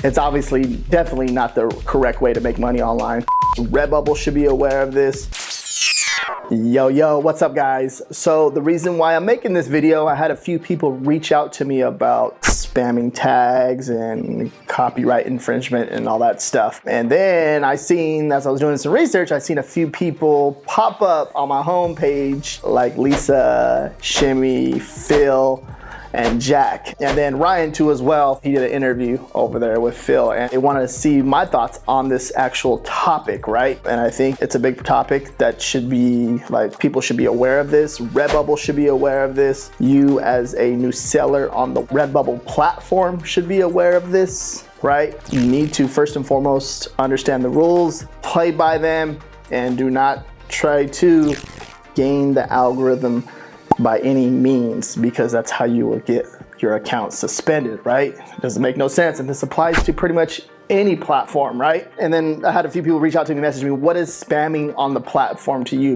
It's obviously definitely not the correct way to make money online. Redbubble should be aware of this. Yo, what's up guys? So the reason why I'm making this video, I had a few people reach out to me about spamming tags and copyright infringement and all that stuff. And then I seen, as I was doing some research, I seen a few people pop up on my homepage like Lisa, Shimmy, Phil, and Jack, and then Ryan too as well. He did an interview over there with Phil, and they wanted to see my thoughts on this actual topic, right? And I think it's a big topic that should be, like, people should be aware of this. Redbubble should be aware of this. You as a new seller on the Redbubble platform should be aware of this, right? You need to first and foremost understand the rules, play by them, and do not try to gain the algorithm by any means, because that's how you will get your account suspended, right? It doesn't make no sense, and this applies to pretty much any platform, right? And then I had a few people reach out to me, message me, what is spamming on the platform to you?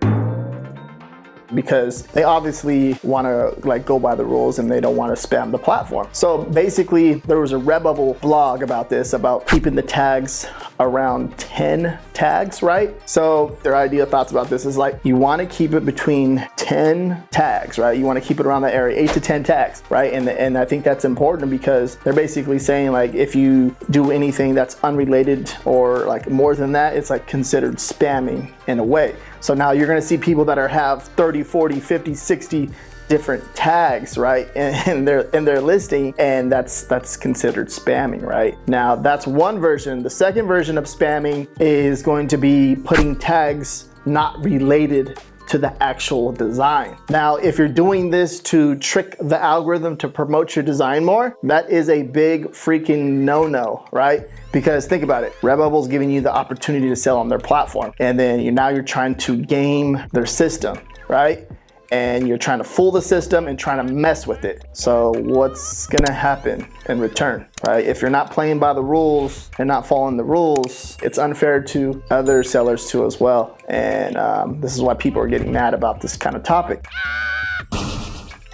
Because they obviously want to like go by the rules and they don't want to spam the platform. So basically there was a Redbubble blog about this, about keeping the tags around 10 tags, right? So their idea thoughts about this is like, you want to keep it between 10 tags, right? You want to keep it around that area, 8 to 10 tags, right? And I think that's important because they're basically saying like, if you do anything that's unrelated or like more than that, it's like considered spamming in a way. So now you're gonna see people that have 30, 40, 50, 60 different tags, right, in their listing, and that's considered spamming, right? Now that's one version. The second version of spamming is going to be putting tags not related to the actual design. Now, if you're doing this to trick the algorithm to promote your design more, that is a big freaking no-no, right? Because think about it, Redbubble's giving you the opportunity to sell on their platform, and then now you're trying to game their system, right? And you're trying to fool the system and trying to mess with it. So what's gonna happen in return, right? If you're not playing by the rules and not following the rules, it's unfair to other sellers too as well. And this is why people are getting mad about this kind of topic.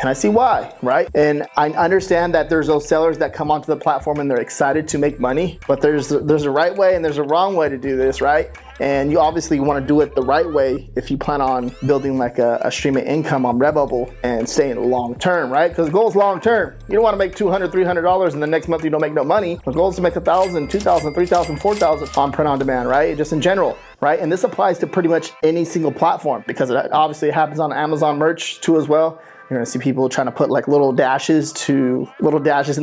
And I see why, right? And I understand that there's those sellers that come onto the platform and they're excited to make money, but there's a right way and there's a wrong way to do this, right? And you obviously want to do it the right way if you plan on building like a stream of income on Redbubble and staying long term, right? Because the goal is long term. You don't want to make $200, $300 and the next month you don't make no money. The goal is to make $1,000, $2,000, $3,000, $4,000 on print on demand, right? Just in general, right? And this applies to pretty much any single platform because it obviously happens on Amazon merch too as well. You're gonna see people trying to put like little dashes in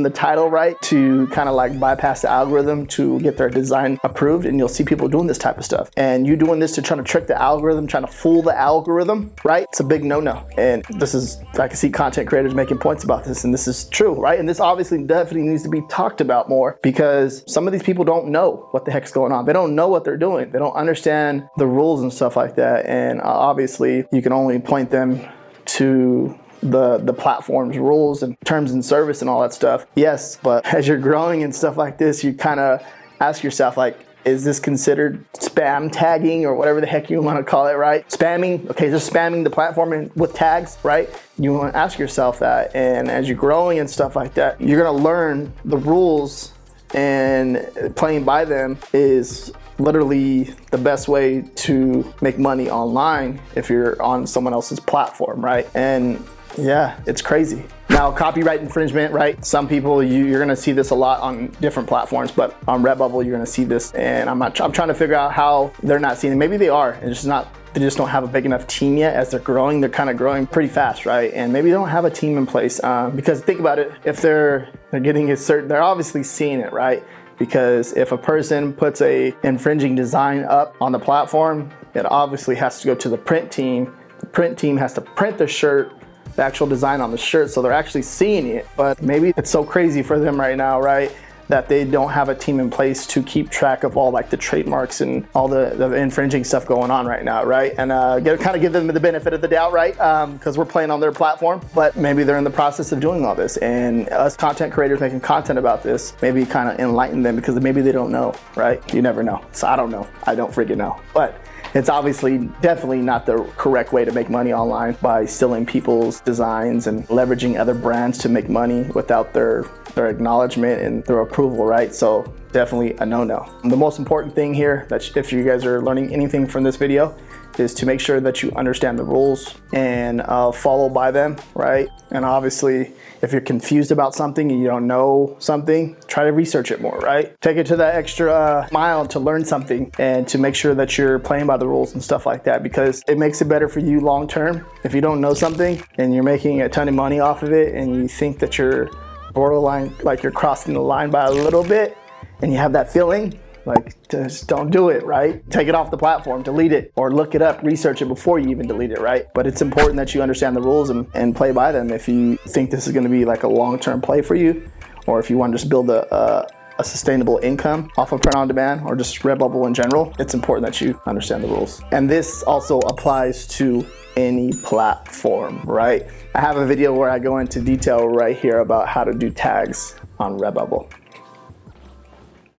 the title, right? To kind of like bypass the algorithm to get their design approved. And you'll see people doing this type of stuff. And you doing this to try to trick the algorithm, trying to fool the algorithm, right? It's a big no-no. And this is, I can see content creators making points about this, and this is true, right? And this obviously definitely needs to be talked about more because some of these people don't know what the heck's going on. They don't know what they're doing. They don't understand the rules and stuff like that. And obviously you can only point them to the platform's rules and terms and service and all that stuff. Yes, but as you're growing and stuff like this, you kind of ask yourself like, is this considered spam tagging or whatever the heck you want to call it, right? Spamming, okay, just spamming the platform with tags, right? You want to ask yourself that. And as you're growing and stuff like that, you're going to learn the rules, and playing by them is literally the best way to make money online if you're on someone else's platform, right? And yeah, it's crazy. Now, copyright infringement, right? Some people, you're gonna see this a lot on different platforms, but on Redbubble, you're gonna see this, and I'm trying to figure out how they're not seeing it. Maybe they are, it's just not, they just don't have a big enough team yet. As they're growing, they're kind of growing pretty fast, right? And maybe they don't have a team in place, because think about it, if they're getting a certain, they're obviously seeing it, right? Because if a person puts a infringing design up on the platform, it obviously has to go to the print team. The print team has to print the shirt, the actual design on the shirt, so they're actually seeing it. But maybe it's so crazy for them right now, right, that they don't have a team in place to keep track of all like the trademarks and all the infringing stuff going on right now, right? And kind of give them the benefit of the doubt, right? Because we're playing on their platform, but maybe they're in the process of doing all this. And us content creators making content about this, maybe kind of enlighten them because maybe they don't know, right? You never know. So I don't know. I don't freaking know. But It's obviously definitely not the correct way to make money online by stealing people's designs and leveraging other brands to make money without their acknowledgement and their approval, right? So definitely a no-no. The most important thing here, that if you guys are learning anything from this video, is to make sure that you understand the rules and follow by them, right? And obviously, if you're confused about something and you don't know something, try to research it more, right? Take it to that extra mile to learn something and to make sure that you're playing by the rules and stuff like that, because it makes it better for you long term. If you don't know something and you're making a ton of money off of it and you think that you're borderline, like you're crossing the line by a little bit, and you have that feeling, like, just don't do it, right? Take it off the platform, delete it, or look it up, research it before you even delete it, right? But it's important that you understand the rules and play by them if you think this is gonna be like a long-term play for you, or if you want to just build a sustainable income off of print on demand or just Redbubble in general. It's important that you understand the rules. And this also applies to any platform, right? I have a video where I go into detail right here about how to do tags on Redbubble.